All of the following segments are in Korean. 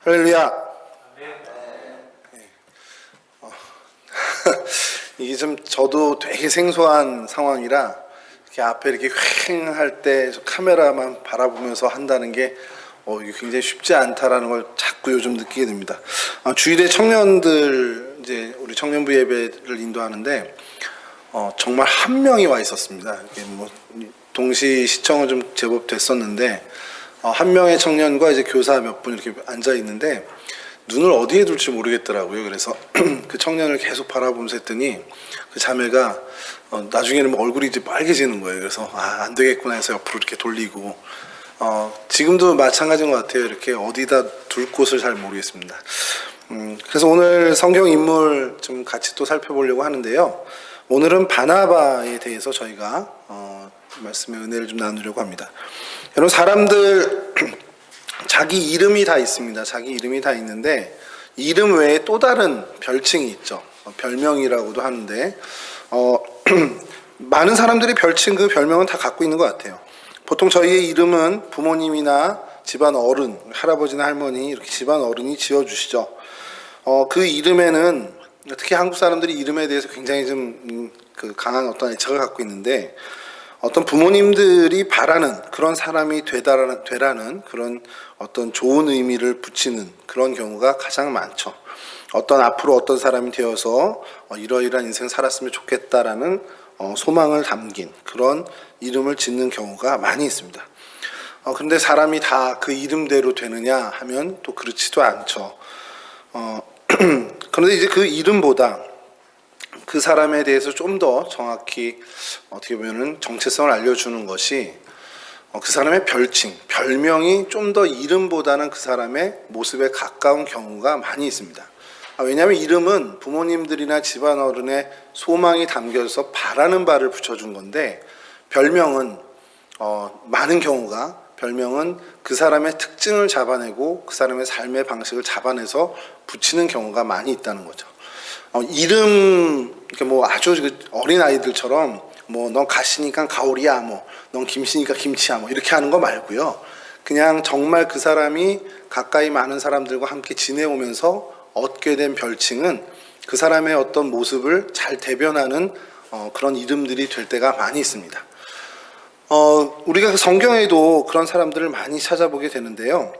할렐루야. 이게 좀 저도 되게 생소한 상황이라 이렇게 앞에 이렇게 휑할 때 카메라만 바라보면서 한다는 게 이게 굉장히 쉽지 않다라는 걸 자꾸 요즘 느끼게 됩니다. 주일에 청년들 이제 우리 청년부 예배를 인도하는데 정말 한 명이 와 있었습니다. 이게 뭐 동시 시청은 좀 제법 됐었는데 한 명의 청년과 이제 교사 몇 분 이렇게 앉아 있는데 눈을 어디에 둘지 모르겠더라고요. 그래서 그 청년을 계속 바라보면서 했더니 그 자매가 나중에는 뭐 얼굴이 이제 빨개지는 거예요. 그래서 안 되겠구나 해서 옆으로 이렇게 돌리고 지금도 마찬가지인 것 같아요. 이렇게 어디다 둘 곳을 잘 모르겠습니다. 그래서 오늘 성경 인물 좀 같이 또 살펴보려고 하는데요. 오늘은 바나바에 대해서 저희가 말씀의 은혜를 좀 나누려고 합니다. 여러분, 사람들 자기 이름이 다 있습니다. 자기 이름이 다 있는데 이름 외에 또 다른 별칭이 있죠. 별명이라고도 하는데 많은 사람들이 별칭, 그 별명은 다 갖고 있는 것 같아요. 보통 저희의 이름은 부모님이나 집안 어른, 할아버지나 할머니 이렇게 집안 어른이 지어주시죠. 그 이름에는 특히 한국 사람들이 이름에 대해서 굉장히 좀 강한 어떤 애착을 갖고 있는데 어떤 부모님들이 바라는 그런 사람이 되라는 그런 어떤 좋은 의미를 붙이는 그런 경우가 가장 많죠. 앞으로 어떤 사람이 되어서 이러이러한 인생 살았으면 좋겠다라는 소망을 담긴 그런 이름을 짓는 경우가 많이 있습니다. 근데 사람이 다 그 이름대로 되느냐 하면 또 그렇지도 않죠. 그런데 이제 그 이름보다 그 사람에 대해서 좀 더 정확히 어떻게 보면은 정체성을 알려주는 것이 그 사람의 별칭, 별명이 좀 더 이름보다는 그 사람의 모습에 가까운 경우가 많이 있습니다. 왜냐하면 이름은 부모님들이나 집안 어른의 소망이 담겨서 바라는 바를 붙여준 건데 별명은 많은 경우가 별명은 그 사람의 특징을 잡아내고 그 사람의 삶의 방식을 잡아내서 붙이는 경우가 많이 있다는 거죠. 이름, 뭐 아주 어린 아이들처럼 뭐 넌 가시니까 가오리야, 뭐 넌 김씨니까 김치야, 뭐 이렇게 하는 거 말고요. 그냥 정말 그 사람이 가까이 많은 사람들과 함께 지내오면서 얻게 된 별칭은 그 사람의 어떤 모습을 잘 대변하는 그런 이름들이 될 때가 많이 있습니다. 우리가 성경에도 그런 사람들을 많이 찾아보게 되는데요.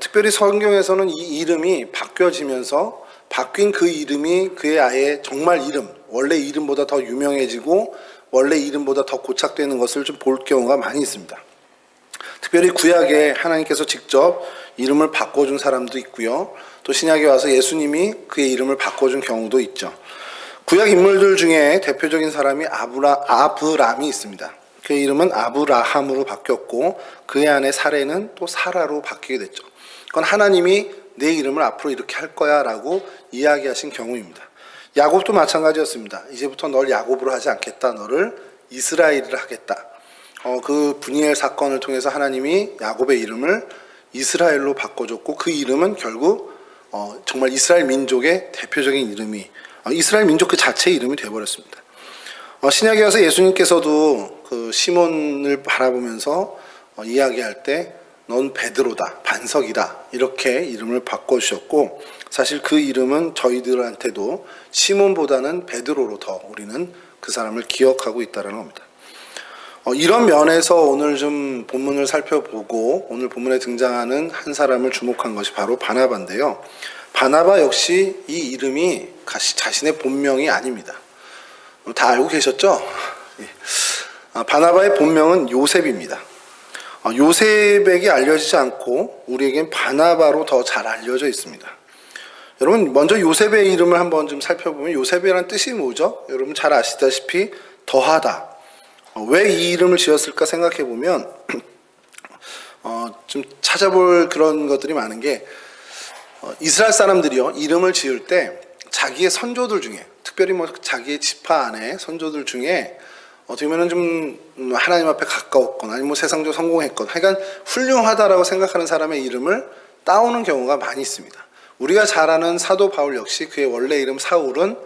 특별히 성경에서는 이 이름이 바뀌어지면서 바뀐 그 이름이 그의 아예 정말 이름, 원래 이름보다 더 유명해지고 원래 이름보다 더 고착되는 것을 좀 볼 경우가 많이 있습니다. 특별히 구약에 하나님께서 직접 이름을 바꿔준 사람도 있고요. 또 신약에 와서 예수님이 그의 이름을 바꿔준 경우도 있죠. 구약 인물들 중에 대표적인 사람이 아브람이 있습니다. 그의 이름은 아브라함으로 바뀌었고 그의 아내 사레는 또 사라로 바뀌게 됐죠. 그건 하나님이 내 이름을 앞으로 이렇게 할 거야 라고 이야기하신 경우입니다. 야곱도 마찬가지였습니다. 이제부터 널 야곱으로 하지 않겠다. 너를 이스라엘이라 하겠다. 그 브니엘 사건을 통해서 하나님이 야곱의 이름을 이스라엘로 바꿔줬고 그 이름은 결국 정말 이스라엘 민족의 대표적인 이름이 이스라엘 민족 그 자체의 이름이 되어버렸습니다. 신약에 와서 예수님께서도 그 시몬을 바라보면서 이야기할 때 넌 베드로다, 반석이다 이렇게 이름을 바꿔주셨고 사실 그 이름은 저희들한테도 시몬보다는 베드로로 더 우리는 그 사람을 기억하고 있다는 겁니다. 이런 면에서 오늘 좀 본문을 살펴보고 오늘 본문에 등장하는 한 사람을 주목한 것이 바로 바나바인데요. 바나바 역시 이 이름이 자신의 본명이 아닙니다. 다 알고 계셨죠? 바나바의 본명은 요셉입니다. 요셉에게 알려지지 않고 우리에겐 바나바로 더 잘 알려져 있습니다. 여러분, 먼저 요셉의 이름을 한번 좀 살펴보면 요셉이라는 뜻이 뭐죠? 여러분 잘 아시다시피 더하다. 왜 이 이름을 지었을까 생각해 보면 좀 찾아볼 그런 것들이 많은 게 이스라엘 사람들이요 이름을 지을 때 자기의 선조들 중에 특별히 뭐 자기의 지파 안에 선조들 중에 어떻게 보면 좀 하나님 앞에 가까웠거나 아니면 뭐 세상적으로 성공했거나 하여간 훌륭하다라고 생각하는 사람의 이름을 따오는 경우가 많이 있습니다. 우리가 잘 아는 사도 바울 역시 그의 원래 이름 사울은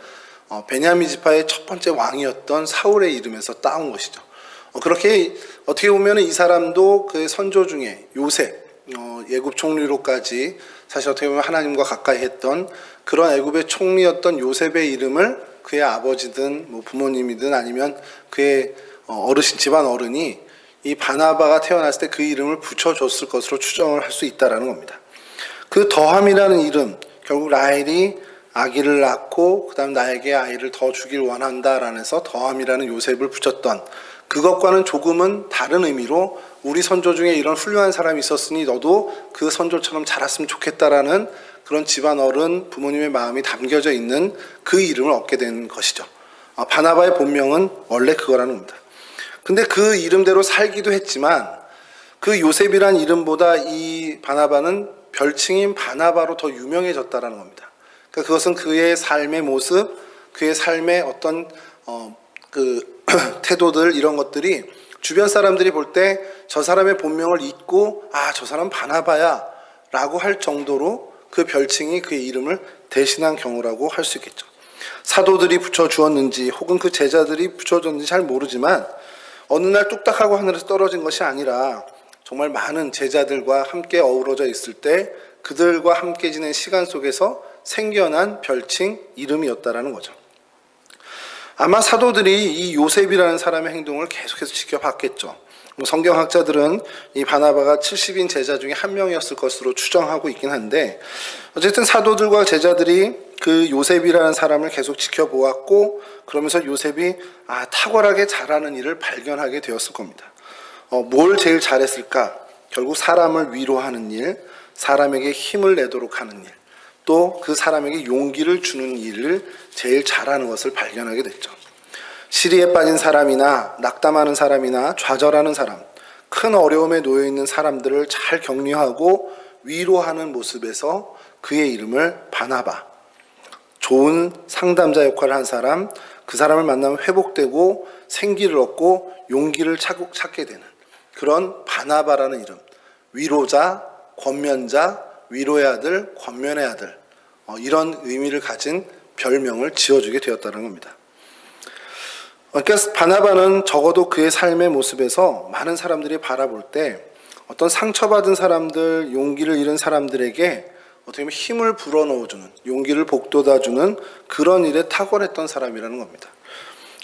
베냐민 지파의 첫 번째 왕이었던 사울의 이름에서 따온 것이죠. 그렇게 어떻게 보면 이 사람도 그의 선조 중에 요셉, 애굽 총리로까지 사실 어떻게 보면 하나님과 가까이 했던 그런 애굽의 총리였던 요셉의 이름을 그의 아버지든 뭐 부모님이든 아니면 그의 어르신 집안 어른이 이 바나바가 태어났을 때 그 이름을 붙여줬을 것으로 추정을 할 수 있다라는 겁니다. 그 더함이라는 이름, 결국 라헬이 아기를 낳고 그다음 나에게 아이를 더 주길 원한다라는 해서 더함이라는 요셉을 붙였던 그것과는 조금은 다른 의미로 우리 선조 중에 이런 훌륭한 사람이 있었으니 너도 그 선조처럼 자랐으면 좋겠다라는 그런 집안 어른 부모님의 마음이 담겨져 있는 그 이름을 얻게 된 것이죠. 바나바의 본명은 원래 그거라는 겁니다. 근데 그 이름대로 살기도 했지만 그 요셉이란 이름보다 이 바나바는 별칭인 바나바로 더 유명해졌다라는 겁니다. 그러니까 그것은 그의 삶의 모습, 그의 삶의 어떤 그 태도들 이런 것들이 주변 사람들이 볼 때 저 사람의 본명을 잊고 저 사람 바나바야 라고 할 정도로 그 별칭이 그의 이름을 대신한 경우라고 할 수 있겠죠. 사도들이 붙여주었는지 혹은 그 제자들이 붙여줬는지 잘 모르지만 어느 날 뚝딱하고 하늘에서 떨어진 것이 아니라 정말 많은 제자들과 함께 어우러져 있을 때 그들과 함께 지낸 시간 속에서 생겨난 별칭 이름이었다라는 거죠. 아마 사도들이 이 요셉이라는 사람의 행동을 계속해서 지켜봤겠죠. 성경학자들은 이 바나바가 70인 제자 중에 한 명이었을 것으로 추정하고 있긴 한데 어쨌든 사도들과 제자들이 그 요셉이라는 사람을 계속 지켜보았고 그러면서 요셉이 탁월하게 잘하는 일을 발견하게 되었을 겁니다. 뭘 제일 잘했을까? 결국 사람을 위로하는 일, 사람에게 힘을 내도록 하는 일, 또 그 사람에게 용기를 주는 일을 제일 잘하는 것을 발견하게 됐죠. 시리에 빠진 사람이나 낙담하는 사람이나 좌절하는 사람, 큰 어려움에 놓여 있는 사람들을 잘 격려하고 위로하는 모습에서 그의 이름을 바나바, 좋은 상담자 역할을 한 사람, 그 사람을 만나면 회복되고 생기를 얻고 용기를 찾게 되는 그런 바나바라는 이름, 위로자, 권면자, 위로의 아들, 권면의 아들, 이런 의미를 가진 별명을 지어주게 되었다는 겁니다. 그러니까 바나바는 적어도 그의 삶의 모습에서 많은 사람들이 바라볼 때 어떤 상처받은 사람들, 용기를 잃은 사람들에게 어떻게 보면 힘을 불어넣어주는, 용기를 북돋아주는 그런 일에 탁월했던 사람이라는 겁니다.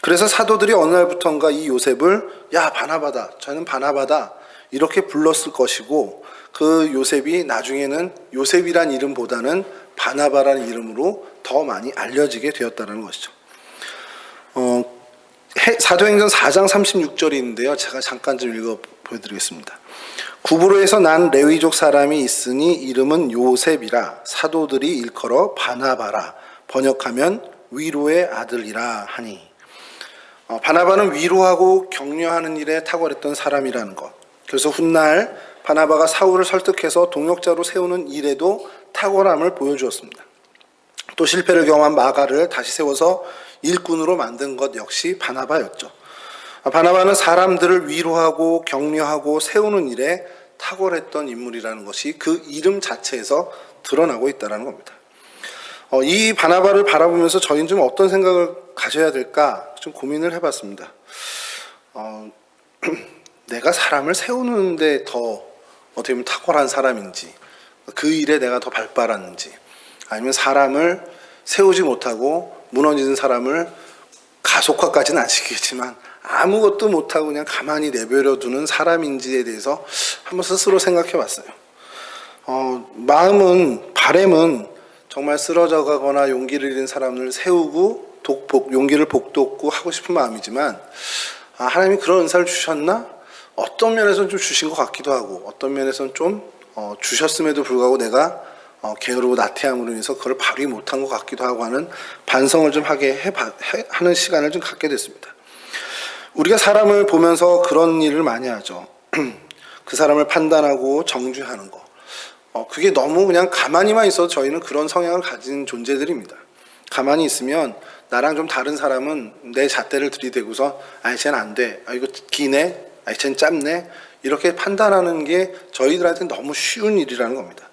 그래서 사도들이 어느 날부턴가 이 요셉을 야 바나바다, 저는 바나바다 이렇게 불렀을 것이고 그 요셉이 나중에는 요셉이란 이름보다는 바나바라는 이름으로 더 많이 알려지게 되었다는 것이죠. 사도행전 4장 36절이 있는데요. 제가 잠깐 좀 읽어 보여드리겠습니다. 구브로에서 난 레위족 사람이 있으니 이름은 요셉이라 사도들이 일컬어 바나바라 번역하면 위로의 아들이라 하니. 바나바는 위로하고 격려하는 일에 탁월했던 사람이라는 것. 그래서 훗날 바나바가 사울을 설득해서 동역자로 세우는 일에도 탁월함을 보여주었습니다. 또 실패를 경험한 마가를 다시 세워서 일꾼으로 만든 것 역시 바나바였죠. 바나바는 사람들을 위로하고 격려하고 세우는 일에 탁월했던 인물이라는 것이 그 이름 자체에서 드러나고 있다는 겁니다. 이 바나바를 바라보면서 저희는 좀 어떤 생각을 가져야 될까 좀 고민을 해봤습니다. 내가 사람을 세우는데 더 어떻게 보면 탁월한 사람인지 그 일에 내가 더 발빠랐는지 아니면 사람을 세우지 못하고 무너지는 사람을 가속화까지는 안 시키겠지만 아무것도 못하고 그냥 가만히 내버려 두는 사람인지에 대해서 한번 스스로 생각해 봤어요. 마음은, 바람은 정말 쓰러져 가거나 용기를 잃은 사람을 세우고 용기를 북돋고 하고 싶은 마음이지만 하나님이 그런 은사를 주셨나? 어떤 면에서는 좀 주신 것 같기도 하고 어떤 면에서는 좀 주셨음에도 불구하고 내가 게으르고 나태함으로 인해서 그걸 발휘 못한 것 같기도 하고 하는 반성을 좀 하는 시간을 좀 갖게 됐습니다. 우리가 사람을 보면서 그런 일을 많이 하죠. 그 사람을 판단하고 정죄하는 거. 그게 너무 그냥 가만히만 있어도 저희는 그런 성향을 가진 존재들입니다. 가만히 있으면 나랑 좀 다른 사람은 내 잣대를 들이대고서 쟤는 안 돼. 이거 기네. 쟤는 짧네. 이렇게 판단하는 게 저희들한테는 너무 쉬운 일이라는 겁니다.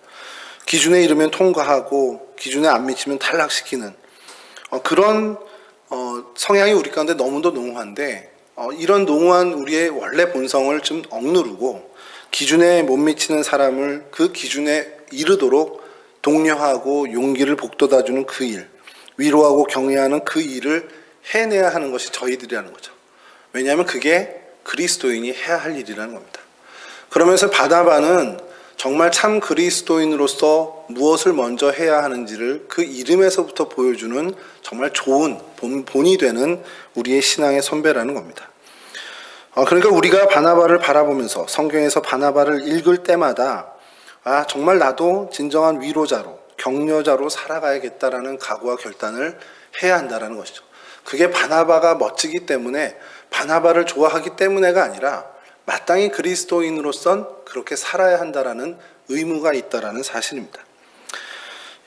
기준에 이르면 통과하고 기준에 안 미치면 탈락시키는 그런 성향이 우리 가운데 너무도 농후한데 이런 농후한 우리의 원래 본성을 좀 억누르고 기준에 못 미치는 사람을 그 기준에 이르도록 독려하고 용기를 북돋아주는 그 일, 위로하고 격려하는 그 일을 해내야 하는 것이 저희들이라는 거죠. 왜냐하면 그게 그리스도인이 해야 할 일이라는 겁니다. 그러면서 바나바는 정말 참 그리스도인으로서 무엇을 먼저 해야 하는지를 그 이름에서부터 보여주는 정말 좋은 본이 되는 우리의 신앙의 선배라는 겁니다. 그러니까 우리가 바나바를 바라보면서 성경에서 바나바를 읽을 때마다 정말 나도 진정한 위로자로 격려자로 살아가야겠다라는 각오와 결단을 해야 한다는 것이죠. 그게 바나바가 멋지기 때문에 바나바를 좋아하기 때문에가 아니라 마땅히 그리스도인으로선 그렇게 살아야 한다라는 의무가 있다라는 사실입니다.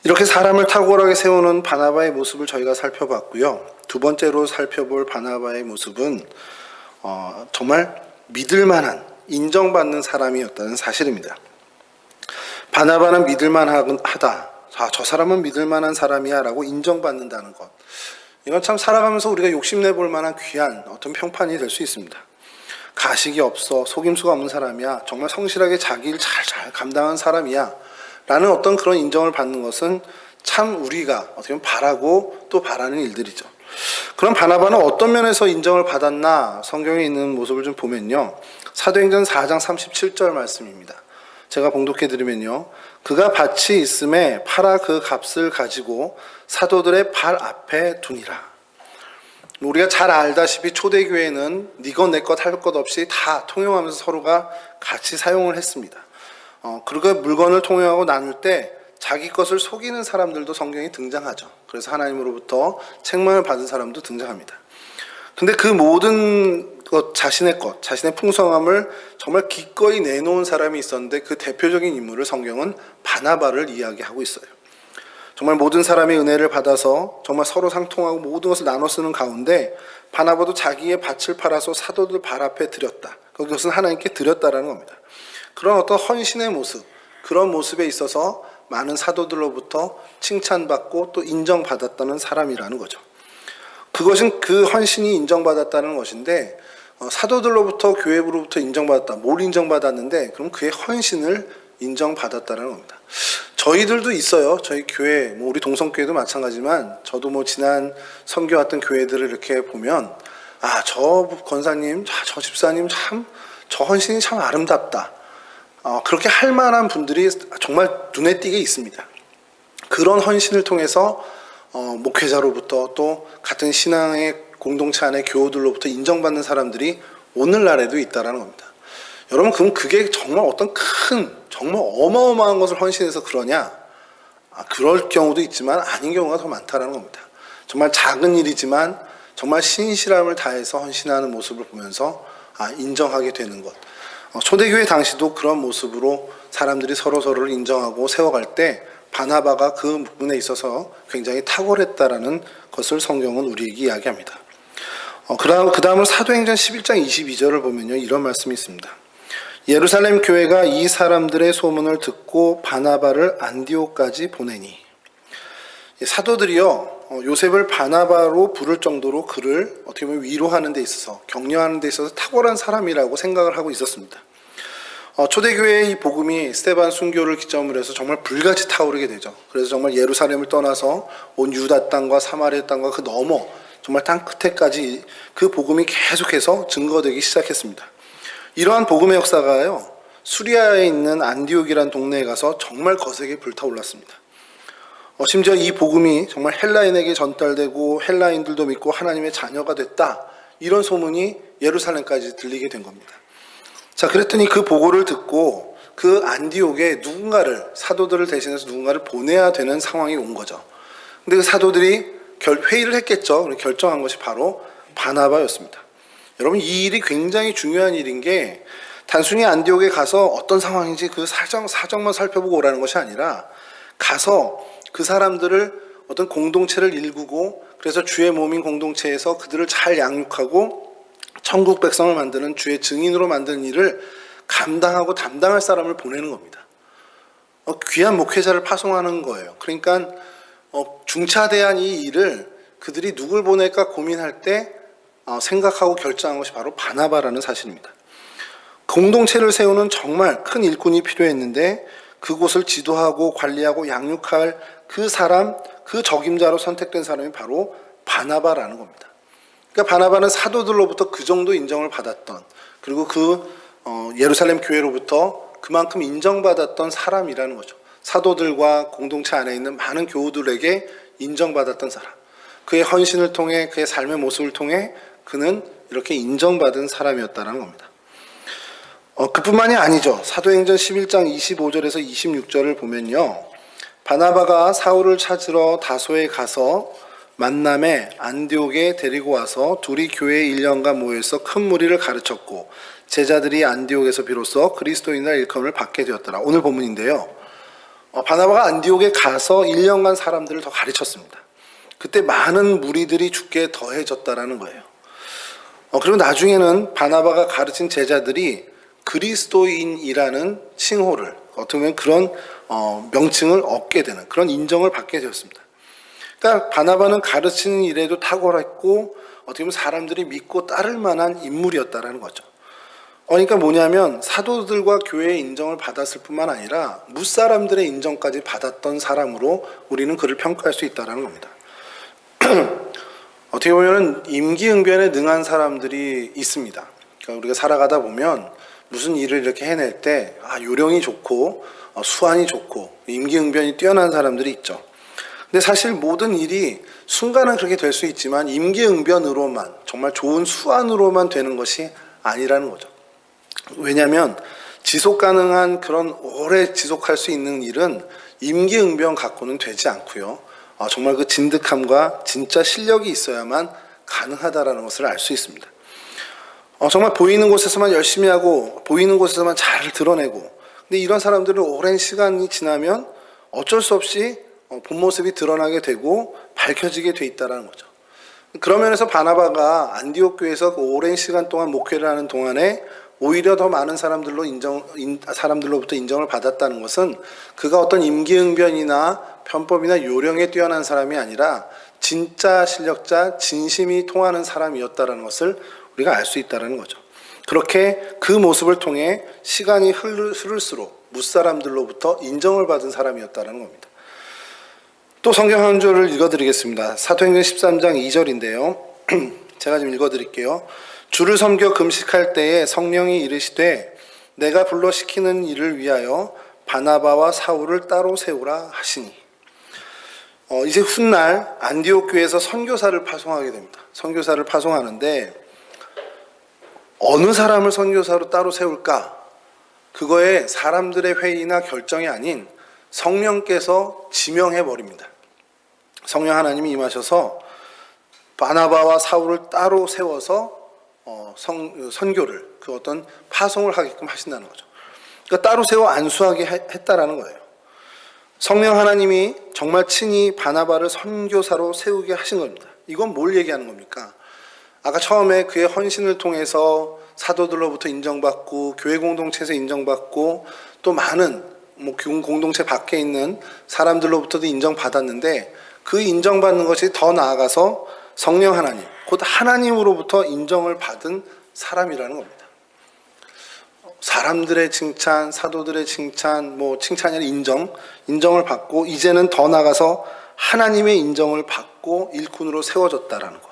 이렇게 사람을 탁월하게 세우는 바나바의 모습을 저희가 살펴봤고요. 두 번째로 살펴볼 바나바의 모습은 정말 믿을만한, 인정받는 사람이었다는 사실입니다. 바나바는 믿을만하다. 저 사람은 믿을만한 사람이야 라고 인정받는다는 것. 이건 참 살아가면서 우리가 욕심내볼 만한 귀한 어떤 평판이 될 수 있습니다. 가식이 없어, 속임수가 없는 사람이야, 정말 성실하게 자기 일 잘 감당한 사람이야 라는 어떤 그런 인정을 받는 것은 참 우리가 어떻게 보면 바라고 또 바라는 일들이죠. 그럼 바나바는 어떤 면에서 인정을 받았나 성경에 있는 모습을 좀 보면요, 사도행전 4장 37절 말씀입니다. 제가 봉독해 드리면요, 그가 밭이 있음에 팔아 그 값을 가지고 사도들의 발 앞에 두니라. 우리가 잘 알다시피 초대교회는 네 것 내 것 할 것 없이 다 통용하면서 서로가 같이 사용을 했습니다. 그리고 물건을 통용하고 나눌 때 자기 것을 속이는 사람들도 성경에 등장하죠. 그래서 하나님으로부터 책망을 받은 사람도 등장합니다. 근데 그 모든 것, 자신의 풍성함을 정말 기꺼이 내놓은 사람이 있었는데 그 대표적인 인물을 성경은 바나바를 이야기하고 있어요. 정말 모든 사람의 은혜를 받아서 정말 서로 상통하고 모든 것을 나눠 쓰는 가운데 바나바도 자기의 밭을 팔아서 사도들 발 앞에 드렸다. 그것은 하나님께 드렸다라는 겁니다. 그런 어떤 헌신의 모습, 그런 모습에 있어서 많은 사도들로부터 칭찬받고 또 인정받았다는 사람이라는 거죠. 그것은 그 헌신이 인정받았다는 것인데, 사도들로부터 교회로부터 인정받았다. 뭘 인정받았는데 그럼 그의 헌신을 인정받았다는 겁니다. 저희들도 있어요. 저희 교회, 우리 동성교회도 마찬가지지만 저도 지난 섬겨왔던 교회들을 이렇게 보면 저 권사님, 저 집사님 참 저 헌신이 참 아름답다. 그렇게 할 만한 분들이 정말 눈에 띄게 있습니다. 그런 헌신을 통해서 목회자로부터 또 같은 신앙의 공동체 안의 교우들로부터 인정받는 사람들이 오늘날에도 있다는 겁니다. 여러분, 그럼 그게 정말 어떤 정말 어마어마한 것을 헌신해서 그러냐? 그럴 경우도 있지만 아닌 경우가 더 많다는 겁니다. 정말 작은 일이지만 정말 신실함을 다해서 헌신하는 모습을 보면서 인정하게 되는 것. 초대교회 당시도 그런 모습으로 사람들이 서로서로를 인정하고 세워갈 때 바나바가 그 부분에 있어서 굉장히 탁월했다라는 것을 성경은 우리에게 이야기합니다. 그 다음은 사도행전 11장 22절을 보면요, 이런 말씀이 있습니다. 예루살렘 교회가 이 사람들의 소문을 듣고 바나바를 안디옥까지 보내니. 사도들이요, 요셉을 바나바로 부를 정도로 그를 어떻게 보면 위로하는 데 있어서, 격려하는 데 있어서 탁월한 사람이라고 생각을 하고 있었습니다. 초대교회의 이 복음이 스데반 순교를 기점으로 해서 정말 불같이 타오르게 되죠. 그래서 정말 예루살렘을 떠나서 온 유다 땅과 사마리아 땅과 그 너머 정말 땅 끝에까지 그 복음이 계속해서 증거되기 시작했습니다. 이러한 복음의 역사가요, 수리아에 있는 안디옥이라는 동네에 가서 정말 거세게 불타올랐습니다. 심지어 이 복음이 정말 헬라인에게 전달되고 헬라인들도 믿고 하나님의 자녀가 됐다, 이런 소문이 예루살렘까지 들리게 된 겁니다. 자, 그랬더니 그 보고를 듣고 그 안디옥에 사도들을 대신해서 누군가를 보내야 되는 상황이 온 거죠. 근데 그 사도들이 회의를 했겠죠. 결정한 것이 바로 바나바였습니다. 여러분, 이 일이 굉장히 중요한 일인 게 단순히 안디옥에 가서 어떤 상황인지 그 사정만 살펴보고 오라는 것이 아니라 가서 그 사람들을 어떤 공동체를 일구고 그래서 주의 몸인 공동체에서 그들을 잘 양육하고 천국 백성을 만드는 주의 증인으로 만드는 일을 감당하고 담당할 사람을 보내는 겁니다. 귀한 목회자를 파송하는 거예요. 그러니까 중차대한 이 일을 그들이 누굴 보낼까 고민할 때 생각하고 결정한 것이 바로 바나바라는 사실입니다. 공동체를 세우는 정말 큰 일꾼이 필요했는데 그곳을 지도하고 관리하고 양육할 그 사람, 그 적임자로 선택된 사람이 바로 바나바라는 겁니다. 그러니까 바나바는 사도들로부터 그 정도 인정을 받았던, 그리고 예루살렘 교회로부터 그만큼 인정받았던 사람이라는 거죠. 사도들과 공동체 안에 있는 많은 교우들에게 인정받았던 사람. 그의 헌신을 통해, 그의 삶의 모습을 통해 그는 이렇게 인정받은 사람이었다는 겁니다. 그뿐만이 아니죠. 사도행전 11장 25절에서 26절을 보면요, 바나바가 사울을 찾으러 다소에 가서 만남에 안디옥에 데리고 와서 둘이 교회에 1년간 모여서 큰 무리를 가르쳤고 제자들이 안디옥에서 비로소 그리스도인이라 일컬음을 받게 되었더라. 오늘 본문인데요, 바나바가 안디옥에 가서 1년간 사람들을 더 가르쳤습니다. 그때 많은 무리들이 죽게 더해졌다라는 거예요. 그리고 나중에는 바나바가 가르친 제자들이 그리스도인이라는 칭호를, 어떻게 보면 그런 명칭을 얻게 되는, 그런 인정을 받게 되었습니다. 그러니까 바나바는 가르치는 일에도 탁월했고 어떻게 보면 사람들이 믿고 따를 만한 인물이었다라는 거죠. 그러니까 뭐냐면 사도들과 교회의 인정을 받았을 뿐만 아니라 무사람들의 인정까지 받았던 사람으로 우리는 그를 평가할 수 있다는 겁니다. 어떻게 보면 임기응변에 능한 사람들이 있습니다. 그러니까 우리가 살아가다 보면 무슨 일을 이렇게 해낼 때 요령이 좋고 수완이 좋고 임기응변이 뛰어난 사람들이 있죠. 근데 사실 모든 일이 순간은 그렇게 될 수 있지만 임기응변으로만, 정말 좋은 수완으로만 되는 것이 아니라는 거죠. 왜냐하면 지속 가능한, 그런 오래 지속할 수 있는 일은 임기응변 갖고는 되지 않고요, 정말 그 진득함과 진짜 실력이 있어야만 가능하다라는 것을 알 수 있습니다. 정말 보이는 곳에서만 열심히 하고 보이는 곳에서만 잘 드러내고, 근데 이런 사람들은 오랜 시간이 지나면 어쩔 수 없이 본 모습이 드러나게 되고 밝혀지게 돼 있다는 거죠. 그런 면에서 바나바가 안디옥 교회에서 오랜 시간 동안 목회를 하는 동안에 오히려 더 많은 사람들로부터 인정을 받았다는 것은 그가 어떤 임기응변이나 편법이나 요령에 뛰어난 사람이 아니라 진짜 실력자, 진심이 통하는 사람이었다는 것을 우리가 알 수 있다는 거죠. 그렇게 그 모습을 통해 시간이 흐를수록 무사람들로부터 인정을 받은 사람이었다는 겁니다. 또 성경 한 절을 읽어드리겠습니다. 사도행전 13장 2절인데요. 제가 좀 읽어드릴게요. 주를 섬겨 금식할 때에 성령이 이르시되 내가 불러 시키는 일을 위하여 바나바와 사울을 따로 세우라 하시니. 이제 훗날 안디옥 교회에서 선교사를 파송하게 됩니다. 선교사를 파송하는데 어느 사람을 선교사로 따로 세울까? 그거에 사람들의 회의나 결정이 아닌 성령께서 지명해 버립니다. 성령 하나님이 임하셔서 바나바와 사울을 따로 세워서 선교를, 그 어떤 파송을 하게끔 하신다는 거죠. 그러니까 따로 세워 안수하게 했다라는 거예요. 성령 하나님이 정말 친히 바나바를 선교사로 세우게 하신 겁니다. 이건 뭘 얘기하는 겁니까? 아까 처음에 그의 헌신을 통해서 사도들로부터 인정받고 교회 공동체에서 인정받고 또 많은 공동체 밖에 있는 사람들로부터도 인정받았는데, 그 인정받는 것이 더 나아가서 성령 하나님, 곧 하나님으로부터 인정을 받은 사람이라는 겁니다. 사람들의 칭찬, 사도들의 칭찬, 칭찬이 아니라 인정을 받고 이제는 더 나아가서 하나님의 인정을 받고 일꾼으로 세워졌다라는 것.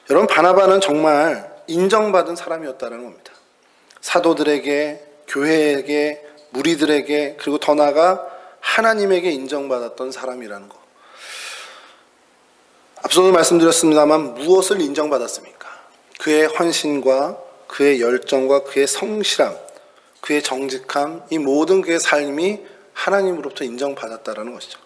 여러분, 바나바는 정말 인정받은 사람이었다는 겁니다. 사도들에게, 교회에게, 무리들에게, 그리고 더 나아가 하나님에게 인정받았던 사람이라는 것. 앞서도 말씀드렸습니다만 무엇을 인정받았습니까? 그의 헌신과 그의 열정과 그의 성실함, 그의 정직함, 이 모든 그의 삶이 하나님으로부터 인정받았다라는 것이죠.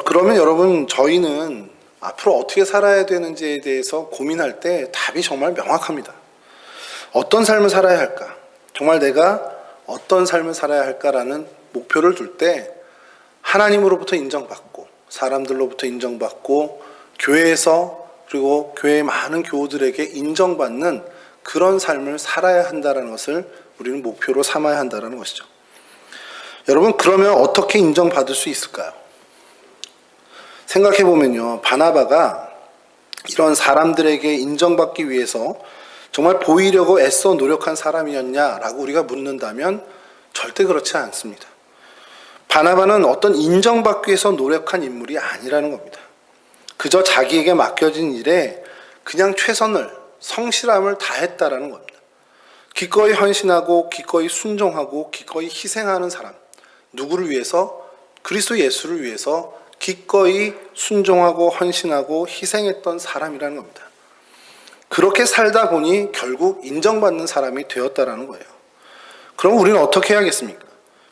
그러면 여러분, 저희는 앞으로 어떻게 살아야 되는지에 대해서 고민할 때 답이 정말 명확합니다. 어떤 삶을 살아야 할까? 정말 내가 어떤 삶을 살아야 할까라는 목표를 둘 때 하나님으로부터 인정받고 사람들로부터 인정받고 교회에서, 그리고 교회의 많은 교우들에게 인정받는 그런 삶을 살아야 한다는 것을 우리는 목표로 삼아야 한다는 것이죠. 여러분, 그러면 어떻게 인정받을 수 있을까요? 생각해 보면요, 바나바가 이런 사람들에게 인정받기 위해서 정말 보이려고 애써 노력한 사람이었냐라고 우리가 묻는다면 절대 그렇지 않습니다. 바나바는 어떤 인정받기 위해서 노력한 인물이 아니라는 겁니다. 그저 자기에게 맡겨진 일에 그냥 최선을, 성실함을 다했다라는 겁니다. 기꺼이 헌신하고 기꺼이 순종하고 기꺼이 희생하는 사람, 누구를 위해서? 그리스도 예수를 위해서 기꺼이 순종하고 헌신하고 희생했던 사람이라는 겁니다. 그렇게 살다 보니 결국 인정받는 사람이 되었다라는 거예요. 그럼 우리는 어떻게 해야겠습니까?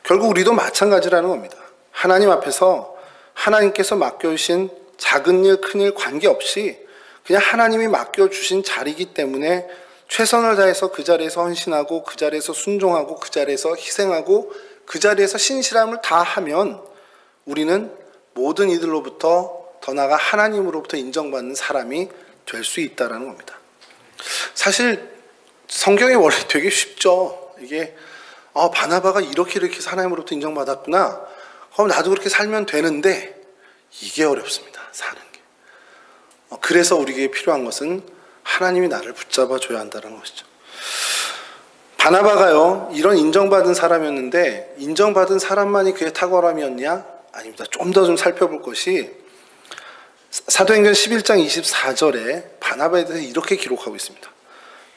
결국 우리도 마찬가지라는 겁니다. 하나님 앞에서 하나님께서 맡겨주신 작은 일, 큰 일 관계없이 그냥 하나님이 맡겨주신 자리이기 때문에 최선을 다해서 그 자리에서 헌신하고 그 자리에서 순종하고 그 자리에서 희생하고 그 자리에서 신실함을 다하면 우리는 모든 이들로부터 더 나아가 하나님으로부터 인정받는 사람이 될 수 있다는 겁니다. 사실 성경이 원래 되게 쉽죠. 이게 바나바가 이렇게 해서 하나님으로부터 인정받았구나. 그럼 나도 그렇게 살면 되는데 이게 어렵습니다. 사는 게. 그래서 우리에게 필요한 것은 하나님이 나를 붙잡아 줘야 한다는 것이죠. 바나바가요, 이런 인정받은 사람이었는데 인정받은 사람만이 그의 탁월함이었냐? 아닙니다. 좀 더 살펴볼 것이 사도행전 11장 24절에 바나바에 대해서 이렇게 기록하고 있습니다.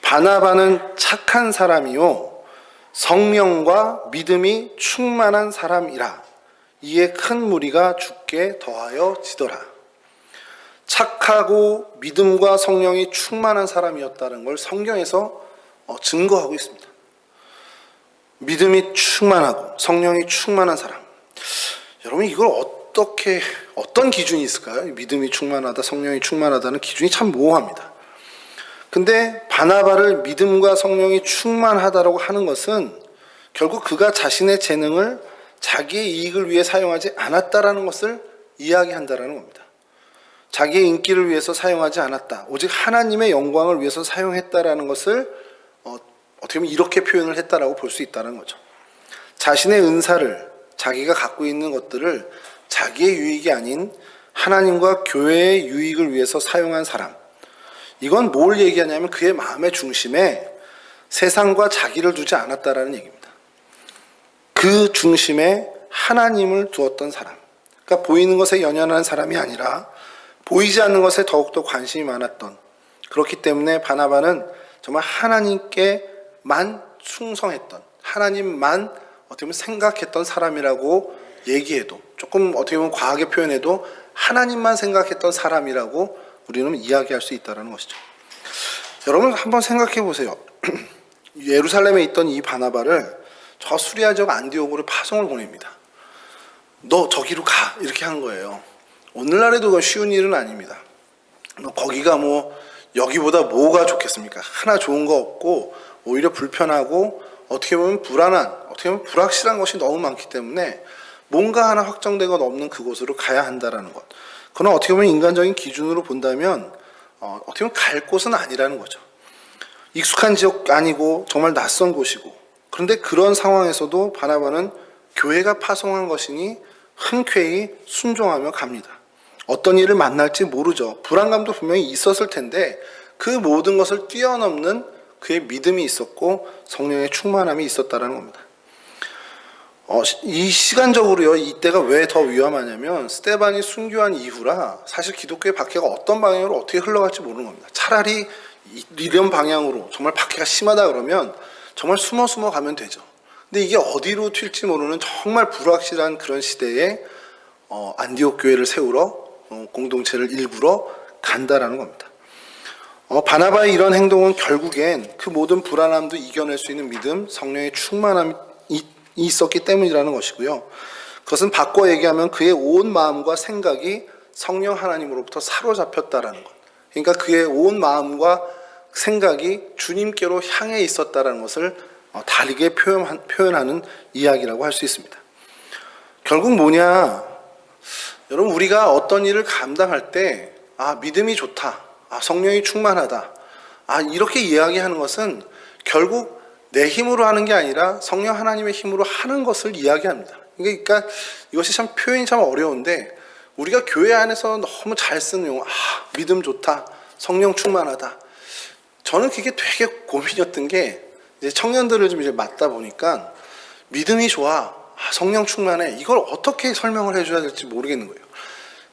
바나바는 착한 사람이요 성령과 믿음이 충만한 사람이라 이에 큰 무리가 주께 더하여 지더라. 착하고 믿음과 성령이 충만한 사람이었다는 걸 성경에서 증거하고 있습니다. 믿음이 충만하고 성령이 충만한 사람. 여러분 이걸 어떤 기준이 있을까요? 믿음이 충만하다, 성령이 충만하다는 기준이 참 모호합니다. 근데 바나바를 믿음과 성령이 충만하다라고 하는 것은 결국 그가 자신의 재능을 자기의 이익을 위해 사용하지 않았다라는 것을 이야기한다라는 겁니다. 자기의 인기를 위해서 사용하지 않았다. 오직 하나님의 영광을 위해서 사용했다라는 것을 어떻게 보면 이렇게 표현을 했다라고 볼 수 있다는 거죠. 자신의 은사를, 자기가 갖고 있는 것들을 자기의 유익이 아닌 하나님과 교회의 유익을 위해서 사용한 사람. 이건 뭘 얘기하냐면 그의 마음의 중심에 세상과 자기를 두지 않았다라는 얘기입니다. 그 중심에 하나님을 두었던 사람. 그러니까 보이는 것에 연연한 사람이 아니라 보이지 않는 것에 더욱더 관심이 많았던, 그렇기 때문에 바나바는 정말 하나님께만 충성했던, 하나님만 어떻게 보면 생각했던 사람이라고 얘기해도, 조금 어떻게 보면 과하게 표현해도 하나님만 생각했던 사람이라고 우리는 이야기할 수 있다는 것이죠. 여러분 한번 생각해 보세요. 예루살렘에 있던 이 바나바를 저 수리아 지역 안디옥으로 파송을 보냅니다. 너 저기로 가, 이렇게 한 거예요. 오늘날에도 그건 쉬운 일은 아닙니다. 거기가 여기보다 뭐가 좋겠습니까? 하나 좋은 거 없고 오히려 불편하고 어떻게 보면 불안한, 어떻게 보면 불확실한 것이 너무 많기 때문에 뭔가 하나 확정되거나 없는 그곳으로 가야 한다라는 것. 그건 어떻게 보면 인간적인 기준으로 본다면 어떻게 보면 갈 곳은 아니라는 거죠. 익숙한 지역 아니고 정말 낯선 곳이고, 그런데 그런 상황에서도 바나바는 교회가 파송한 것이니 흔쾌히 순종하며 갑니다. 어떤 일을 만날지 모르죠. 불안감도 분명히 있었을 텐데 그 모든 것을 뛰어넘는 그의 믿음이 있었고 성령의 충만함이 있었다는 겁니다. 이 시간적으로요, 이때가 왜 더 위험하냐면 스데반이 순교한 이후라 사실 기독교의 박해가 어떤 방향으로 어떻게 흘러갈지 모르는 겁니다. 차라리 이런 방향으로 정말 박해가 심하다 그러면 정말 숨어 가면 되죠. 근데 이게 어디로 튈지 모르는 정말 불확실한 그런 시대에 안디옥 교회를 세우러 공동체를 일구러 간다라는 겁니다. 바나바의 이런 행동은 결국엔 그 모든 불안함도 이겨낼 수 있는 믿음, 성령의 충만함이 있었기 때문이라는 것이고요. 그것은 바꿔 얘기하면 그의 온 마음과 생각이 성령 하나님으로부터 사로잡혔다라는 것. 그러니까 그의 온 마음과 생각이 주님께로 향해 있었다라는 것을 다르게 표현하는 이야기라고 할 수 있습니다. 결국 뭐냐? 여러분, 우리가 어떤 일을 감당할 때 믿음이 좋다, 성령이 충만하다, 이렇게 이야기하는 것은 결국 내 힘으로 하는 게 아니라 성령 하나님의 힘으로 하는 것을 이야기합니다. 그러니까 이것이 참 표현이 참 어려운데 우리가 교회 안에서 너무 잘 쓰는 용어, 믿음 좋다, 성령 충만하다, 저는 그게 되게 고민이었던 게 이제 청년들을 좀 이제 맡다 보니까 믿음이 좋아, 성령 충만해, 이걸 어떻게 설명을 해줘야 될지 모르겠는 거예요.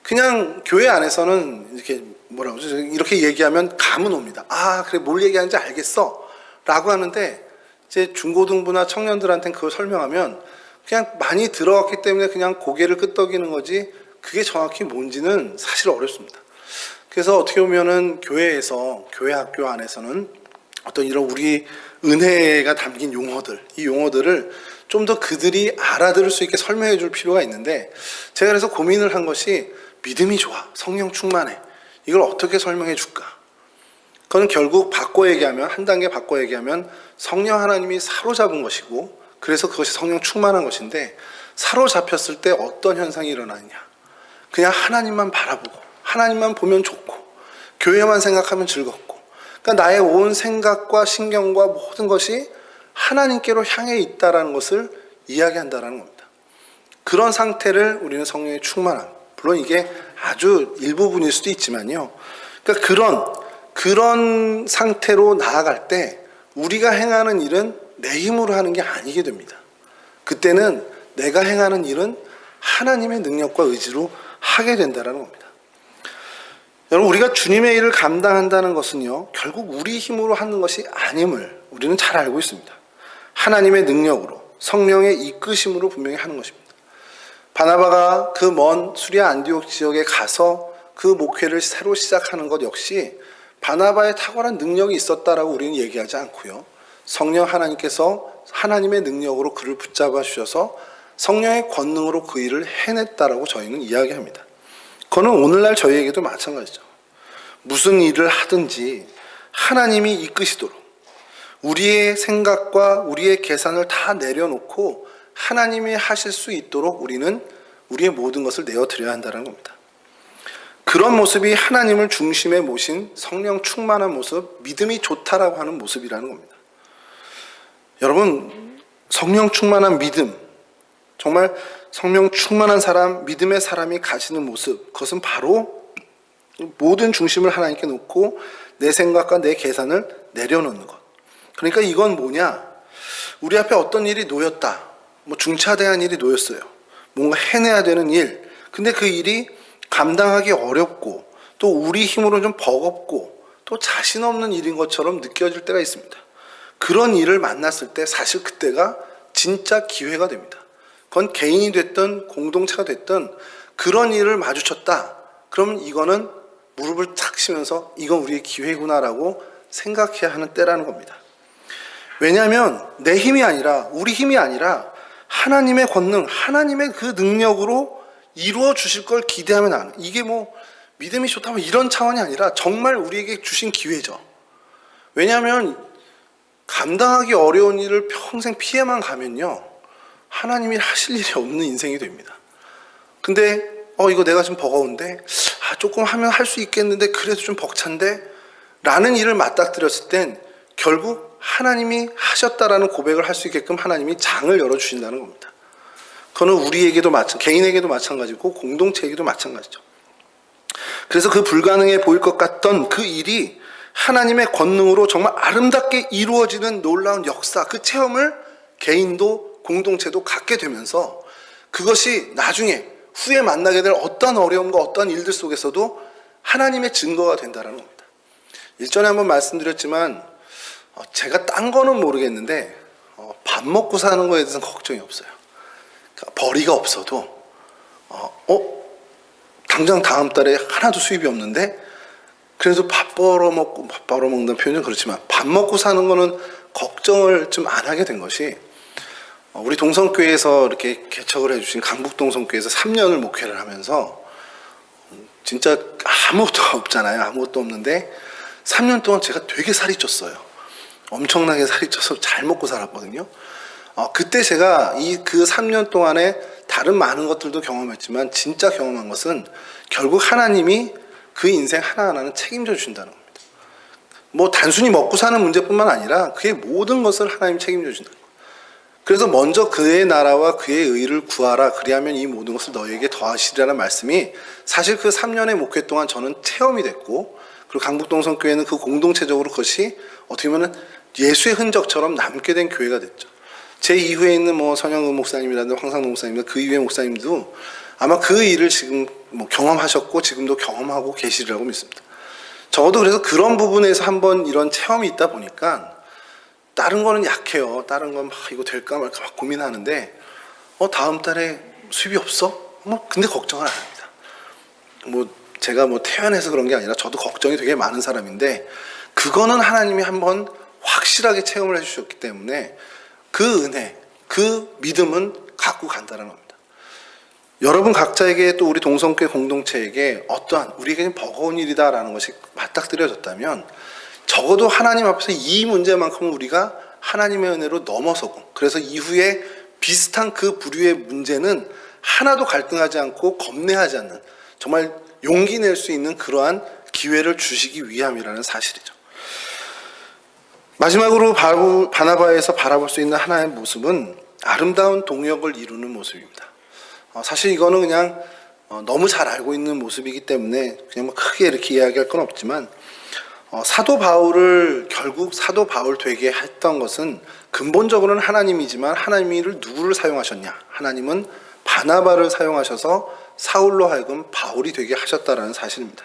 그냥 교회 안에서는 이렇게 뭐라고 그러죠? 이렇게 얘기하면 감은 옵니다. 아, 그래, 뭘 얘기하는지 알겠어 라고 하는데 이제 중고등부나 청년들한테는 그걸 설명하면 그냥 많이 들어왔기 때문에 그냥 고개를 끄덕이는 거지 그게 정확히 뭔지는 사실 어렵습니다. 그래서 어떻게 보면은 교회에서, 교회 학교 안에서는 어떤 이런 우리 은혜가 담긴 용어들, 이 용어들을 좀 더 그들이 알아들을 수 있게 설명해 줄 필요가 있는데, 제가 그래서 고민을 한 것이 믿음이 좋아, 성령 충만해, 이걸 어떻게 설명해 줄까? 그건 결국 바꿔 얘기하면, 한 단계 바꿔 얘기하면 성령 하나님이 사로잡은 것이고, 그래서 그것이 성령 충만한 것인데, 사로잡혔을 때 어떤 현상이 일어나느냐? 그냥 하나님만 바라보고 하나님만 보면 좋고 교회만 생각하면 즐겁고, 그러니까 나의 온 생각과 신경과 모든 것이 하나님께로 향해 있다라는 것을 이야기한다라는 겁니다. 그런 상태를 우리는 성령의 충만함, 물론 이게 아주 일부분일 수도 있지만요, 그러니까 그런 상태로 나아갈 때 우리가 행하는 일은 내 힘으로 하는 게 아니게 됩니다. 그때는 내가 행하는 일은 하나님의 능력과 의지로 하게 된다는 겁니다. 여러분, 우리가 주님의 일을 감당한다는 것은요, 결국 우리 힘으로 하는 것이 아님을 우리는 잘 알고 있습니다. 하나님의 능력으로, 성령의 이끄심으로 분명히 하는 것입니다. 바나바가 그 먼 수리아 안디옥 지역에 가서 그 목회를 새로 시작하는 것 역시 바나바의 탁월한 능력이 있었다라고 우리는 얘기하지 않고요, 성령 하나님께서 하나님의 능력으로 그를 붙잡아 주셔서 성령의 권능으로 그 일을 해냈다라고 저희는 이야기합니다. 그거는 오늘날 저희에게도 마찬가지죠. 무슨 일을 하든지 하나님이 이끄시도록, 우리의 생각과 우리의 계산을 다 내려놓고 하나님이 하실 수 있도록 우리는 우리의 모든 것을 내어드려야 한다는 겁니다. 그런 모습이 하나님을 중심에 모신 성령 충만한 모습, 믿음이 좋다라고 하는 모습이라는 겁니다. 여러분, 성령 충만한 믿음, 정말 성령 충만한 사람, 믿음의 사람이 가지는 모습, 그것은 바로 모든 중심을 하나님께 놓고 내 생각과 내 계산을 내려놓는 것. 그러니까 이건 뭐냐? 우리 앞에 어떤 일이 놓였다, 중차대한 일이 놓였어요. 뭔가 해내야 되는 일, 근데 그 일이 감당하기 어렵고 또 우리 힘으로 좀 버겁고 또 자신 없는 일인 것처럼 느껴질 때가 있습니다. 그런 일을 만났을 때 사실 그때가 진짜 기회가 됩니다. 그건 개인이 됐든 공동체가 됐든 그런 일을 마주쳤다, 그럼 이거는 무릎을 탁 치면서 이건 우리의 기회구나라고 생각해야 하는 때라는 겁니다. 왜냐하면 내 힘이 아니라, 우리 힘이 아니라 하나님의 권능, 하나님의 그 능력으로 이루어 주실 걸 기대하면 안, 이게 믿음이 좋다 이런 차원이 아니라 정말 우리에게 주신 기회죠. 왜냐하면 감당하기 어려운 일을 평생 피해만 가면요, 하나님이 하실 일이 없는 인생이 됩니다. 근데 이거 내가 좀 버거운데, 조금 하면 할 수 있겠는데 그래도 좀 벅찬데 라는 일을 맞닥뜨렸을 땐 결국 하나님이 하셨다라는 고백을 할 수 있게끔 하나님이 장을 열어주신다는 겁니다. 그거는 우리에게도 개인에게도 마찬가지고 공동체에게도 마찬가지죠. 그래서 그 불가능해 보일 것 같던 그 일이 하나님의 권능으로 정말 아름답게 이루어지는 놀라운 역사, 그 체험을 개인도 공동체도 갖게 되면서 그것이 나중에 후에 만나게 될 어떤 어려움과 어떤 일들 속에서도 하나님의 증거가 된다는 겁니다. 일전에 한번 말씀드렸지만 제가 딴 거는 모르겠는데 밥 먹고 사는 거에 대해서는 걱정이 없어요. 그러니까 벌이가 없어도 당장 다음 달에 하나도 수입이 없는데 그래도 밥 벌어먹는다는 표현은 그렇지만 밥 먹고 사는 거는 걱정을 좀 안 하게 된 것이, 우리 동성교회에서 이렇게 개척을 해주신 강북동성교회에서 3년을 목회를 하면서 진짜 아무것도 없잖아요. 아무것도 없는데 3년 동안 제가 되게 살이 쪘어요. 엄청나게 살이 쪄서 잘 먹고 살았거든요. 그때 제가 그 3년 동안에 다른 많은 것들도 경험했지만 진짜 경험한 것은 결국 하나님이 그 인생 하나하나는 책임져 주신다는 겁니다. 단순히 먹고 사는 문제뿐만 아니라 그의 모든 것을 하나님이 책임져 준다는 겁니다. 그래서 먼저 그의 나라와 그의 의를 구하라, 그리하면 이 모든 것을 너에게 더하시리라는 말씀이 사실 그 3년의 목회 동안 저는 체험이 됐고, 그리고 강북동성교회는 그 공동체적으로 그것이 어떻게 보면 예수의 흔적처럼 남게 된 교회가 됐죠. 제 이후에 있는 뭐 선영은 목사님이라든지 황상동 목사님, 그 이후의 목사님도 아마 그 일을 지금 뭐 경험하셨고 지금도 경험하고 계시리라고 믿습니다. 적어도 그래서 그런 부분에서 한번 이런 체험이 있다 보니까 다른 거는 약해요. 다른 건 막 이거 될까 말까 막 고민하는데 다음 달에 수입이 없어? 뭐 근데 걱정을 안 합니다. 뭐 제가 뭐 태어나서 그런 게 아니라 저도 걱정이 되게 많은 사람인데 그거는 하나님이 한번 확실하게 체험을 해주셨기 때문에 그 은혜, 그 믿음은 갖고 간다는 겁니다. 여러분 각자에게 또 우리 동성교회 공동체에게 어떠한 우리에게는 버거운 일이다라는 것이 맞닥뜨려졌다면 적어도 하나님 앞에서 이 문제만큼은 우리가 하나님의 은혜로 넘어서고 그래서 이후에 비슷한 그 부류의 문제는 하나도 갈등하지 않고 겁내하지 않는 정말 용기 낼 수 있는 그러한 기회를 주시기 위함이라는 사실이죠. 마지막으로 바나바에서 바라볼 수 있는 하나의 모습은 아름다운 동역을 이루는 모습입니다. 사실 이거는 그냥 너무 잘 알고 있는 모습이기 때문에 그냥 뭐 크게 이렇게 이야기할 건 없지만 사도 바울을 결국 사도 바울 되게 했던 것은 근본적으로는 하나님이지만 하나님이 누구를 사용하셨냐? 하나님은 바나바를 사용하셔서 사울로 하여금 바울이 되게 하셨다라는 사실입니다.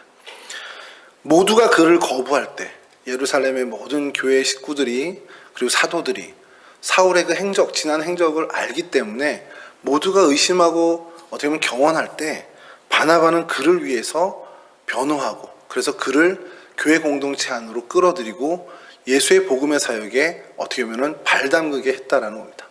모두가 그를 거부할 때 예루살렘의 모든 교회 식구들이 그리고 사도들이 사울의 그 행적, 지난 행적을 알기 때문에 모두가 의심하고 어떻게 보면 경원할 때 바나바는 그를 위해서 변호하고 그래서 그를 교회 공동체 안으로 끌어들이고 예수의 복음의 사역에 어떻게 보면 발담그게 했다라는 겁니다.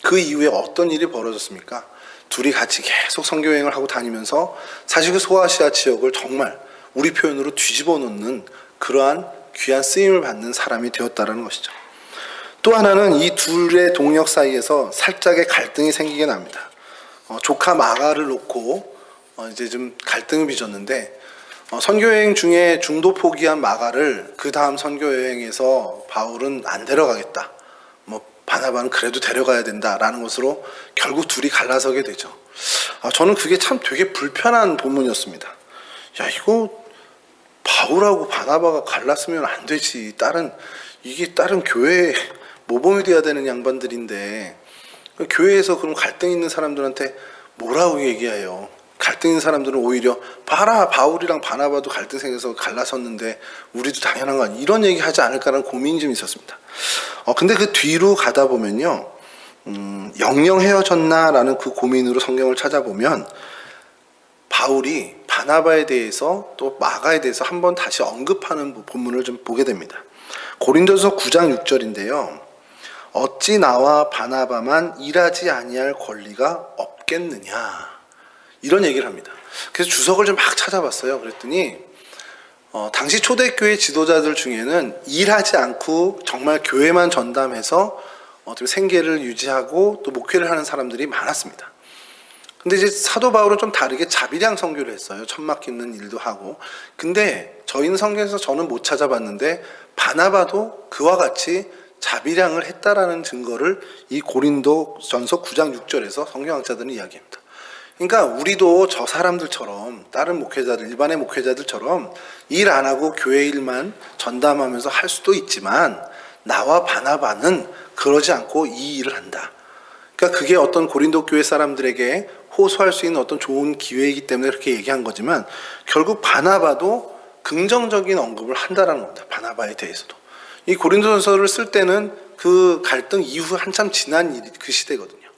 그 이후에 어떤 일이 벌어졌습니까? 둘이 같이 계속 선교여행을 하고 다니면서 사실 그 소아시아 지역을 정말 우리 표현으로 뒤집어 놓는 그러한 귀한 쓰임을 받는 사람이 되었다라는 것이죠. 또 하나는 이 둘의 동력 사이에서 살짝의 갈등이 생기게 납니다. 조카 마가를 놓고 이제 좀 갈등을 빚었는데 선교여행 중에 중도 포기한 마가를 그 다음 선교여행에서 바울은 안 데려가겠다. 뭐 바나바는 그래도 데려가야 된다라는 것으로 결국 둘이 갈라서게 되죠. 저는 그게 참 되게 불편한 본문이었습니다. 야, 이거 바울하고 바나바가 갈랐으면 안 되지. 이게 다른 교회에 모범이 돼야 되는 양반들인데 교회에서 그럼 갈등 있는 사람들한테 뭐라고 얘기해요? 갈등 있는 사람들은 오히려 봐라 바울이랑 바나바도 갈등 생겨서 갈라섰는데 우리도 당연한 거 아니야? 이런 얘기 하지 않을까라는 고민이 좀 있었습니다. 근데 그 뒤로 가다 보면요, 영영 헤어졌나라는 그 고민으로 성경을 찾아보면 바울이 바나바에 대해서 또 마가에 대해서 한번 다시 언급하는 본문을 좀 보게 됩니다. 고린도서 9장 6절인데요. 어찌 나와 바나바만 일하지 아니할 권리가 없겠느냐 이런 얘기를 합니다. 그래서 주석을 좀 막 찾아봤어요. 그랬더니 당시 초대교회 지도자들 중에는 일하지 않고 정말 교회만 전담해서 어떻게 생계를 유지하고 또 목회를 하는 사람들이 많았습니다. 근데 이제 사도 바울은 좀 다르게 자비량 선교를 했어요. 천 막히는 일도 하고. 근데 저희는 성경에서 저는 못 찾아봤는데 바나바도 그와 같이 자비량을 했다라는 증거를 이 고린도전서 9장 6절에서 성경학자들은 이야기합니다. 그러니까 우리도 저 사람들처럼 다른 목회자들, 일반의 목회자들처럼 일 안 하고 교회 일만 전담하면서 할 수도 있지만 나와 바나바는 그러지 않고 이 일을 한다. 그러니까 그게 어떤 고린도 교회 사람들에게 호소할 수 있는 어떤 좋은 기회이기 때문에 그렇게 얘기한 거지만 결국 바나바도 긍정적인 언급을 한다라는 겁니다. 바나바에 대해서도. 이 고린도전서를 쓸 때는 그 갈등 이후 한참 지난 그 시대거든요.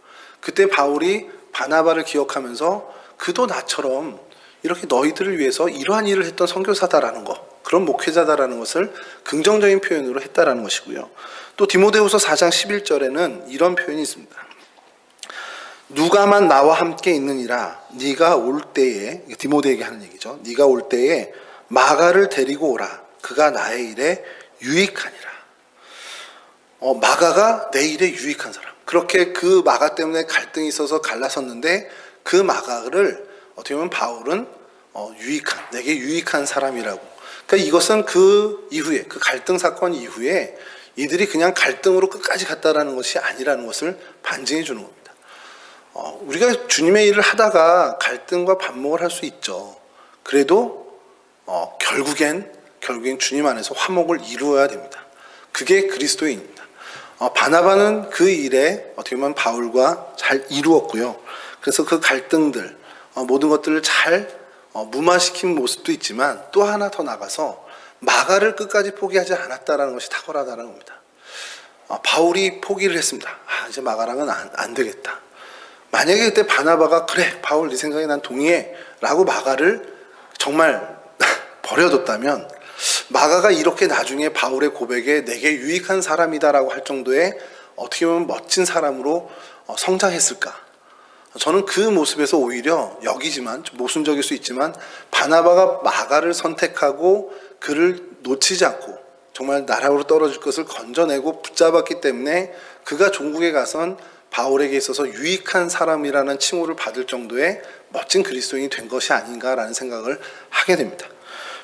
그때 바울이 바나바를 기억하면서 그도 나처럼 이렇게 너희들을 위해서 이러한 일을 했던 선교사다라는 것, 그런 목회자다라는 것을 긍정적인 표현으로 했다라는 것이고요. 또 디모데후서 4장 11절에는 이런 표현이 있습니다. 누가만 나와 함께 있느니라 네가 올 때에, 디모데에게 하는 얘기죠. 네가 올 때에 마가를 데리고 오라. 그가 나의 일에 유익하니라. 마가가 내 일에 유익한 사람. 그렇게 그 마가 때문에 갈등이 있어서 갈라섰는데 그 마가를 어떻게 보면 바울은 내게 유익한 사람이라고. 그러니까 이것은 그 이후에, 그 갈등 사건 이후에 이들이 그냥 갈등으로 끝까지 갔다라는 것이 아니라는 것을 반증해 주는 겁니다. 우리가 주님의 일을 하다가 갈등과 반목을 할 수 있죠. 그래도 결국엔 결국엔 주님 안에서 화목을 이루어야 됩니다. 그게 그리스도인입니다. 바나바는 그 일에 어떻게 보면 바울과 잘 이루었고요. 그래서 그 갈등들, 모든 것들을 잘 무마시킨 모습도 있지만 또 하나 더 나가서 마가를 끝까지 포기하지 않았다는 것이 탁월하다는 겁니다. 바울이 포기를 했습니다. 이제 마가랑은 안 되겠다. 만약에 그때 바나바가 그래 바울 네 생각에 난 동의해 라고 마가를 정말 버려뒀다면 마가가 이렇게 나중에 바울의 고백에 내게 유익한 사람이다라고 할 정도의 어떻게 보면 멋진 사람으로 성장했을까. 저는 그 모습에서 오히려 여기지만 좀 모순적일 수 있지만 바나바가 마가를 선택하고 그를 놓치지 않고 정말 나락으로 떨어질 것을 건져내고 붙잡았기 때문에 그가 종국에 가선 바울에게 있어서 유익한 사람이라는 칭호를 받을 정도의 멋진 그리스도인이 된 것이 아닌가라는 생각을 하게 됩니다.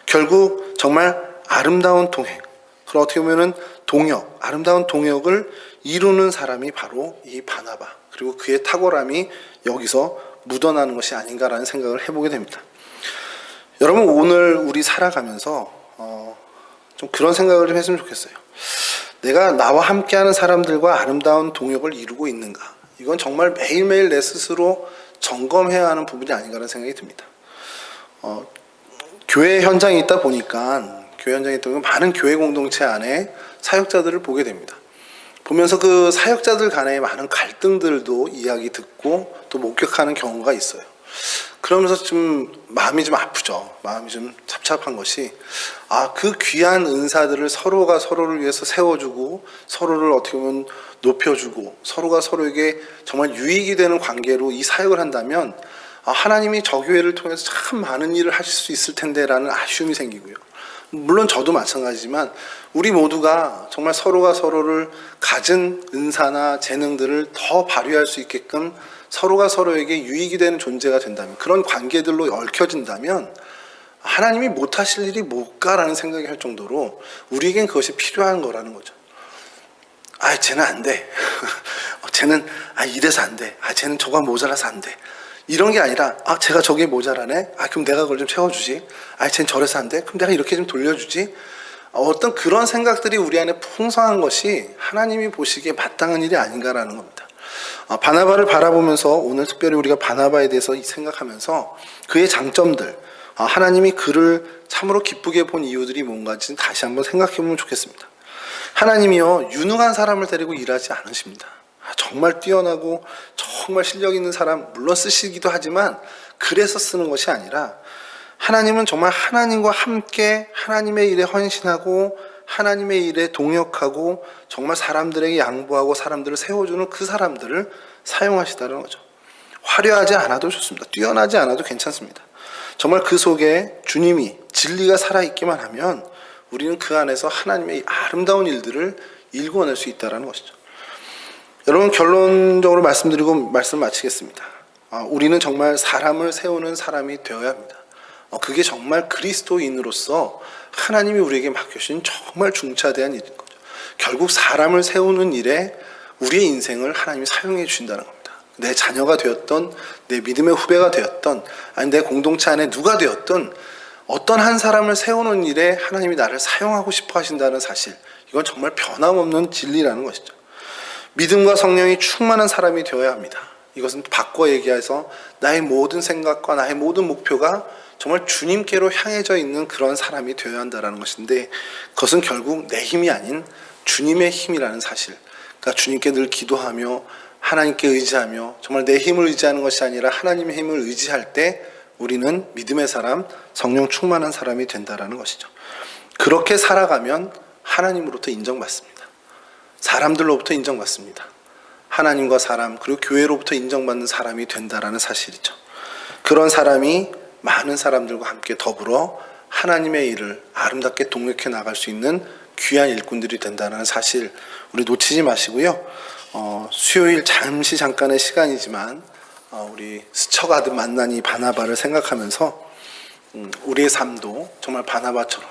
결국 정말 아름다운 동행, 그리고 어떻게 보면은 동역, 아름다운 동역을 이루는 사람이 바로 이 바나바, 그리고 그의 탁월함이 여기서 묻어나는 것이 아닌가라는 생각을 해보게 됩니다. 여러분, 오늘 우리 살아가면서 좀 그런 생각을 좀 했으면 좋겠어요. 내가 나와 함께하는 사람들과 아름다운 동역을 이루고 있는가? 이건 정말 매일매일 내 스스로 점검해야 하는 부분이 아닌가라는 생각이 듭니다. 교회 현장에 있다 보니까 많은 교회 공동체 안에 사역자들을 보게 됩니다. 보면서 그 사역자들 간의 많은 갈등들도 이야기 듣고 또 목격하는 경우가 있어요. 그러면서 좀 마음이 좀 아프죠. 마음이 좀 찹찹한 것이 그 귀한 은사들을 서로가 서로를 위해서 세워주고 서로를 어떻게 보면 높여주고 서로가 서로에게 정말 유익이 되는 관계로 이 사역을 한다면 하나님이 저 교회를 통해서 참 많은 일을 하실 수 있을 텐데라는 아쉬움이 생기고요. 물론 저도 마찬가지지만 우리 모두가 정말 서로가 서로를 가진 은사나 재능들을 더 발휘할 수 있게끔 서로가 서로에게 유익이 되는 존재가 된다면, 그런 관계들로 얽혀진다면 하나님이 못하실 일이 뭘까라는 생각이 할 정도로 우리에겐 그것이 필요한 거라는 거죠. 쟤는 안 돼. 쟤는 이래서 안 돼. 쟤는 저거 모자라서 안 돼. 이런 게 아니라 제가 저게 모자라네. 그럼 내가 그걸 좀 채워주지. 쟤는 저래서 안 돼. 그럼 내가 이렇게 좀 돌려주지. 어떤 그런 생각들이 우리 안에 풍성한 것이 하나님이 보시기에 마땅한 일이 아닌가라는 겁니다. 바나바를 바라보면서 오늘 특별히 우리가 바나바에 대해서 생각하면서 그의 장점들, 하나님이 그를 참으로 기쁘게 본 이유들이 뭔가지 다시 한번 생각해 보면 좋겠습니다. 하나님이요, 유능한 사람을 데리고 일하지 않으십니다. 정말 뛰어나고 정말 실력 있는 사람 물론 쓰시기도 하지만 그래서 쓰는 것이 아니라 하나님은 정말 하나님과 함께 하나님의 일에 헌신하고 하나님의 일에 동역하고 정말 사람들에게 양보하고 사람들을 세워주는 그 사람들을 사용하시다는 거죠. 화려하지 않아도 좋습니다. 뛰어나지 않아도 괜찮습니다. 정말 그 속에 주님이 진리가 살아있기만 하면 우리는 그 안에서 하나님의 아름다운 일들을 일궈낼 수 있다는 것이죠. 여러분, 결론적으로 말씀드리고 말씀 마치겠습니다. 우리는 정말 사람을 세우는 사람이 되어야 합니다. 그게 정말 그리스도인으로서 하나님이 우리에게 맡겨주신 정말 중차대한 일인 거죠. 결국 사람을 세우는 일에 우리의 인생을 하나님이 사용해 주신다는 겁니다. 내 자녀가 되었던, 내 믿음의 후배가 되었던, 내 공동체 안에 누가 되었던 어떤 한 사람을 세우는 일에 하나님이 나를 사용하고 싶어 하신다는 사실, 이건 정말 변함없는 진리라는 것이죠. 믿음과 성령이 충만한 사람이 되어야 합니다. 이것은 바꿔 얘기해서 나의 모든 생각과 나의 모든 목표가 정말 주님께로 향해져 있는 그런 사람이 되어야 한다는 것인데, 그것은 결국 내 힘이 아닌 주님의 힘이라는 사실, 그러니까 주님께 늘 기도하며 하나님께 의지하며 정말 내 힘을 의지하는 것이 아니라 하나님의 힘을 의지할 때 우리는 믿음의 사람, 성령 충만한 사람이 된다는 것이죠. 그렇게 살아가면 하나님으로부터 인정받습니다. 사람들로부터 인정받습니다. 하나님과 사람, 그리고 교회로부터 인정받는 사람이 된다는 사실이죠. 그런 사람이 많은 사람들과 함께 더불어 하나님의 일을 아름답게 동역해 나갈 수 있는 귀한 일꾼들이 된다는 사실 우리 놓치지 마시고요. 수요일 잠깐의 시간이지만 우리 스쳐가듯 만난 이 바나바를 생각하면서 우리의 삶도 정말 바나바처럼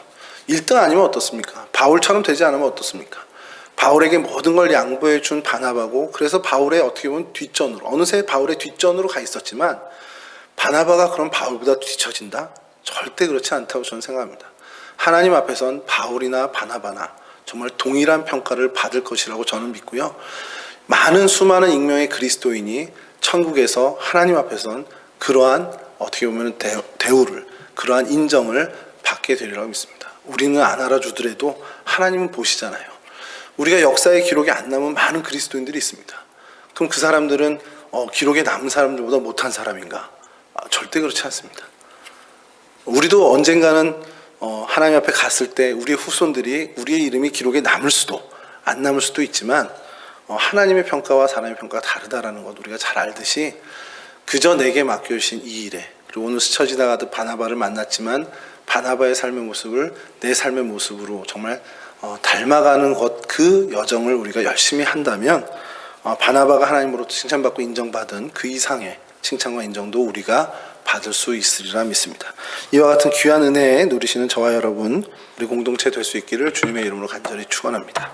1등 아니면 어떻습니까? 바울처럼 되지 않으면 어떻습니까? 바울에게 모든 걸 양보해 준 바나바고, 그래서 바울의 어떻게 보면 뒷전으로, 어느새 바울의 뒷전으로 가 있었지만 바나바가 그럼 바울보다 뒤처진다? 절대 그렇지 않다고 저는 생각합니다. 하나님 앞에선 바울이나 바나바나 정말 동일한 평가를 받을 것이라고 저는 믿고요. 많은 수많은 익명의 그리스도인이 천국에서 하나님 앞에선 그러한 어떻게 보면 대우를, 그러한 인정을 받게 되리라고 믿습니다. 우리는 안 알아주더라도 하나님은 보시잖아요. 우리가 역사의 기록에 안 남은 많은 그리스도인들이 있습니다. 그럼 그 사람들은 기록에 남은 사람들보다 못한 사람인가? 절대 그렇지 않습니다. 우리도 언젠가는 하나님 앞에 갔을 때 우리의 후손들이 우리의 이름이 기록에 남을 수도 안 남을 수도 있지만 하나님의 평가와 사람의 평가가 다르다라는 것 우리가 잘 알듯이 그저 내게 맡겨주신 이 일에, 그리고 오늘 스쳐 지나가듯 바나바를 만났지만 바나바의 삶의 모습을 내 삶의 모습으로 정말 닮아가는 것, 그 여정을 우리가 열심히 한다면 바나바가 하나님으로부터 칭찬받고 인정받은 그 이상의 칭찬과 인정도 우리가 받을 수 있으리라 믿습니다. 이와 같은 귀한 은혜에 누리시는 저와 여러분, 우리 공동체 될 수 있기를 주님의 이름으로 간절히 축원합니다.